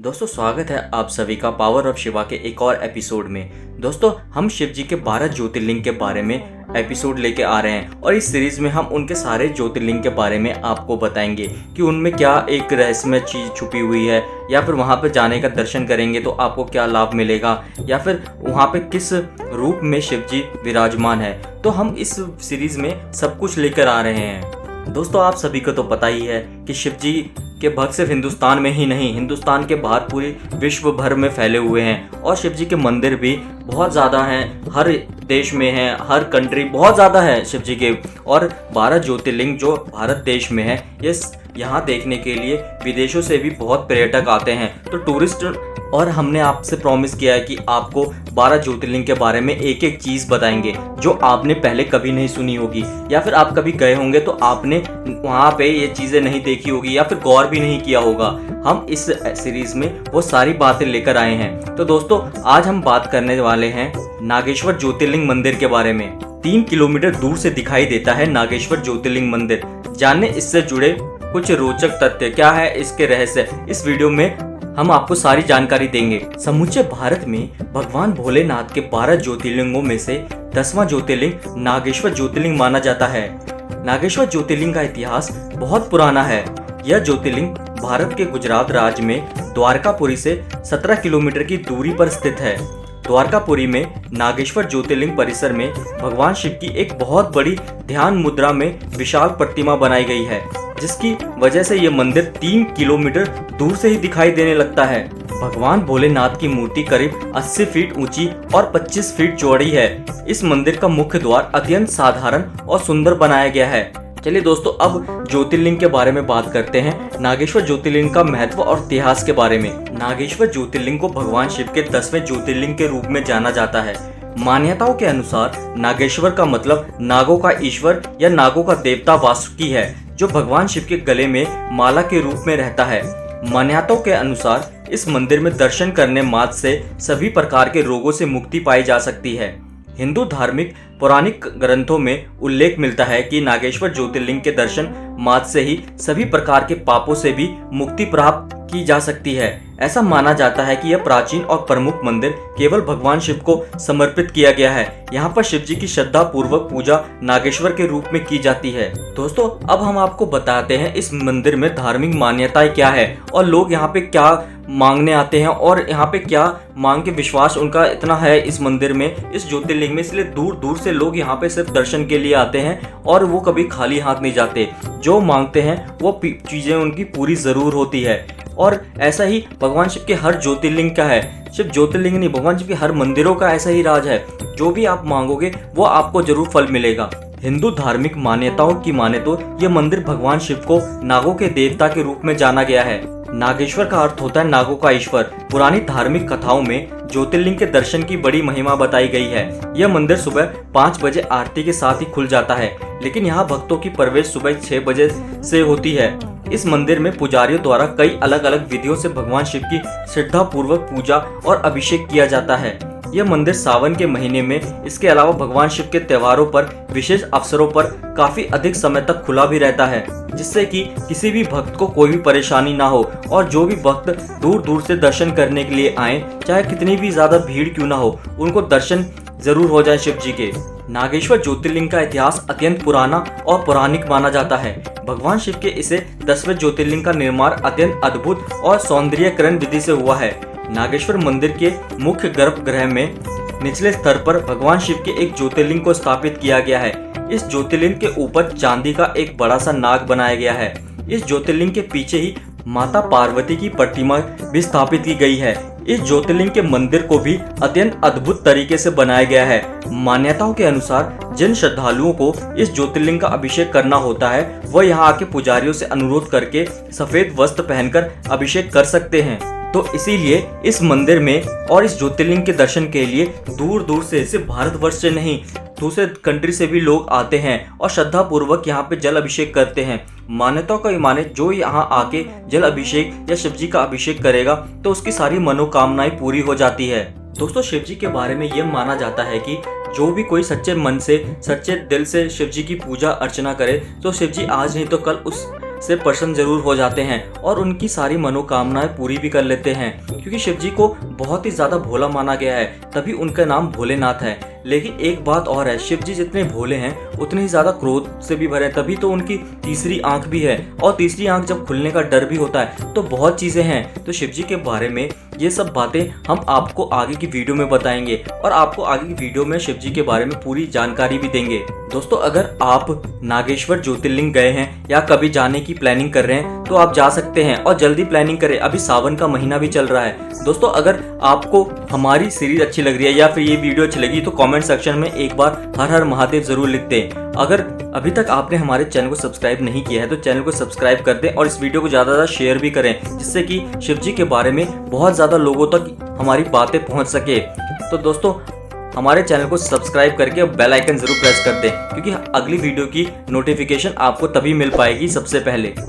दोस्तों स्वागत है आप सभी का पावर ऑफ शिवा के एक और एपिसोड में। दोस्तों हम शिव जी के 12 ज्योतिर्लिंग के बारे में एपिसोड लेके आ रहे हैं और इस सीरीज में हम उनके सारे ज्योतिर्लिंग के बारे में आपको बताएंगे कि उनमें क्या एक रहस्यमय चीज़ छुपी हुई है, या फिर वहां पर जाने का दर्शन करेंगे तो आपको क्या लाभ मिलेगा, या फिर वहां पे किस रूप में शिव जी विराजमान है। तो हम इस सीरीज में सब कुछ लेकर आ रहे हैं। दोस्तों आप सभी को तो पता ही है कि शिव जी के भक्त सिर्फ हिंदुस्तान में ही नहीं, हिंदुस्तान के बाहर पूरी विश्व भर में फैले हुए हैं और शिव जी के मंदिर भी बहुत ज़्यादा हैं, हर देश में हैं, हर कंट्री बहुत ज़्यादा है शिव जी के। और 12 ज्योतिर्लिंग जो भारत देश में है, ये यहाँ देखने के लिए विदेशों से भी बहुत पर्यटक आते हैं। तो टूरिस्ट, और हमने आपसे प्रॉमिस किया है कि आपको 12 ज्योतिर्लिंग के बारे में एक एक चीज़ बताएंगे जो आपने पहले कभी नहीं सुनी होगी, या फिर आप कभी गए होंगे तो आपने वहाँ पे ये चीज़ें नहीं देखी होगी या फिर गौर भी नहीं किया होगा। हम इस सीरीज में वो सारी बातें लेकर आए हैं। तो दोस्तों आज हम बात करने वाले हैं नागेश्वर ज्योतिर्लिंग मंदिर के बारे में। 3 किलोमीटर दूर से दिखाई देता है नागेश्वर ज्योतिर्लिंग मंदिर। जानने इससे जुड़े कुछ रोचक तथ्य, क्या है इसके रहस्य, इस वीडियो में हम आपको सारी जानकारी देंगे। समूचे भारत में भगवान भोलेनाथ के 12 ज्योतिर्लिंगों में से 10वां ज्योतिर्लिंग नागेश्वर ज्योतिर्लिंग माना जाता है। नागेश्वर ज्योतिर्लिंग का इतिहास बहुत पुराना है। यह ज्योतिर्लिंग भारत के गुजरात राज्य में द्वारकापुरी से 17 किलोमीटर की दूरी पर स्थित है। द्वारकापुरी में नागेश्वर ज्योतिर्लिंग परिसर में भगवान शिव की एक बहुत बड़ी ध्यान मुद्रा में विशाल प्रतिमा बनाई गई है, जिसकी वजह से ये मंदिर 3 किलोमीटर दूर से ही दिखाई देने लगता है। भगवान भोलेनाथ की मूर्ति करीब 80 फीट ऊंची और 25 फीट चौड़ी है। इस मंदिर का मुख्य द्वार अत्यंत साधारण और सुंदर बनाया गया है। चलिए दोस्तों अब ज्योतिर्लिंग के बारे में बात करते हैं, नागेश्वर ज्योतिर्लिंग का महत्व और इतिहास के बारे में। नागेश्वर ज्योतिर्लिंग को भगवान शिव के 10वें ज्योतिर्लिंग के रूप में जाना जाता है। मान्यताओं के अनुसार नागेश्वर का मतलब नागों का ईश्वर या नागों का देवता वासुकी है, जो भगवान शिव के गले में माला के रूप में रहता है। मान्यताओं के अनुसार इस मंदिर में दर्शन करने मात्र से सभी प्रकार के रोगों से मुक्ति पाई जा सकती है। हिंदू धार्मिक पौराणिक ग्रंथों में उल्लेख मिलता है कि नागेश्वर ज्योतिर्लिंग के दर्शन मात्र से ही सभी प्रकार के पापों से भी मुक्ति प्राप्त की जा सकती है। ऐसा माना जाता है कि यह प्राचीन और प्रमुख मंदिर केवल भगवान शिव को समर्पित किया गया है। यहाँ पर शिव जी की श्रद्धा पूर्वक पूजा नागेश्वर के रूप में की जाती है। दोस्तों अब हम आपको बताते हैं इस मंदिर में धार्मिक मान्यताएं क्या है और लोग यहाँ पे क्या मांगने आते हैं और यहाँ पे क्या मांग के विश्वास उनका इतना है इस मंदिर में, इस ज्योतिर्लिंग में। इसलिए दूर दूर से लोग यहाँ पे सिर्फ दर्शन के लिए आते हैं और वो कभी खाली हाथ नहीं जाते। जो मांगते हैं वो चीजें उनकी पूरी जरूर होती है। और ऐसा ही भगवान शिव के हर ज्योतिर्लिंग का है, सिर्फ ज्योतिर्लिंग नहीं, भगवान शिव के हर मंदिरों का ऐसा ही राज है। जो भी आप मांगोगे वो आपको जरूर फल मिलेगा। हिंदू धार्मिक मान्यताओं की माने तो यह मंदिर भगवान शिव को नागों के देवता के रूप में जाना गया है। नागेश्वर का अर्थ होता है नागों का ईश्वर। पुरानी धार्मिक कथाओं में ज्योतिर्लिंग के दर्शन की बड़ी महिमा बताई गई है। यह मंदिर सुबह 5 बजे आरती के साथ ही खुल जाता है, लेकिन यहाँ भक्तों की प्रवेश सुबह 6 बजे से होती है। इस मंदिर में पुजारियों द्वारा कई अलग अलग विधियों से भगवान शिव की श्रद्धा पूर्वक पूजा और अभिषेक किया जाता है। यह मंदिर सावन के महीने में, इसके अलावा भगवान शिव के त्योहारों पर, विशेष अवसरों पर काफी अधिक समय तक खुला भी रहता है, जिससे कि किसी भी भक्त को कोई भी परेशानी ना हो। और जो भी भक्त दूर दूर से दर्शन करने के लिए आए, चाहे कितनी भी ज्यादा भीड़ क्यों ना हो, उनको दर्शन जरूर हो जाए शिव जी के। नागेश्वर ज्योतिर्लिंग का इतिहास अत्यंत पुराना और पौराणिक माना जाता है। भगवान शिव के इसे 10वें ज्योतिर्लिंग का निर्माण अत्यंत अद्भुत और सौंदर्यीकरण विधि से हुआ है। नागेश्वर मंदिर के मुख्य गर्भगृह में निचले स्तर पर भगवान शिव के एक ज्योतिर्लिंग को स्थापित किया गया है। इस ज्योतिर्लिंग के ऊपर चांदी का एक बड़ा सा नाग बनाया गया है। इस ज्योतिर्लिंग के पीछे ही माता पार्वती की प्रतिमा भी स्थापित की गई है। इस ज्योतिर्लिंग के मंदिर को भी अत्यंत अद्भुत तरीके से बनाया गया है। मान्यताओं के अनुसार जिन श्रद्धालुओं को इस ज्योतिर्लिंग का अभिषेक करना होता है, वह यहाँ आके पुजारियों से अनुरोध करके सफेद वस्त्र पहनकर अभिषेक कर सकते हैं। तो इसीलिए इस मंदिर में और इस ज्योतिर्लिंग के दर्शन के लिए दूर दूर से, सिर्फ भारतवर्ष से नहीं, दूसरे कंट्री से भी लोग आते हैं और श्रद्धा पूर्वक यहाँ पे जल अभिषेक करते हैं। मान्यताओं का माने जो यहाँ आके जल अभिषेक या शिव जी का अभिषेक करेगा तो उसकी सारी मनोकामनाएं पूरी हो जाती है। दोस्तों शिव जी के बारे में यह माना जाता है कि जो भी कोई सच्चे मन से, सच्चे दिल से शिव जी की पूजा अर्चना करे तो शिव जी आज नहीं तो कल उस से प्रसन्न जरूर हो जाते हैं और उनकी सारी मनोकामनाएं पूरी भी कर लेते हैं, क्योंकि शिव जी को बहुत ही ज़्यादा भोला माना गया है, तभी उनका नाम भोलेनाथ है। लेकिन एक बात और है, शिव जी जितने भोले हैं उतने ही ज़्यादा क्रोध से भी भरे हैं, तभी तो उनकी तीसरी आंख भी है, और तीसरी आंख जब खुलने का डर भी होता है। तो बहुत चीज़ें हैं। तो शिव जी के बारे में ये सब बातें हम आपको आगे की वीडियो में बताएंगे, और आपको आगे की वीडियो में शिव जी के बारे में पूरी जानकारी भी देंगे। दोस्तों, अगर आप नागेश्वर ज्योतिर्लिंग गए हैं या कभी जाने की प्लानिंग कर रहे हैं तो आप जा सकते हैं, और जल्दी प्लानिंग करें, अभी सावन का महीना भी चल रहा है। दोस्तों, अगर आपको हमारी सीरीज अच्छी लग रही है या फिर ये वीडियो अच्छी लगी तो कमेंट सेक्शन में एक बार हर हर महादेव जरूर लिख दें। अगर अभी तक आपने हमारे चैनल को सब्सक्राइब नहीं किया है तो चैनल को सब्सक्राइब कर दें, और इस वीडियो को ज़्यादा से ज़्यादा शेयर भी करें, जिससे कि शिव जी के बारे में बहुत ज़्यादा लोगों तक हमारी बातें पहुंच सके। तो दोस्तों, हमारे चैनल को सब्सक्राइब करके बेल आइकन जरूर प्रेस कर दें, क्योंकि अगली वीडियो की नोटिफिकेशन आपको तभी मिल पाएगी सबसे पहले।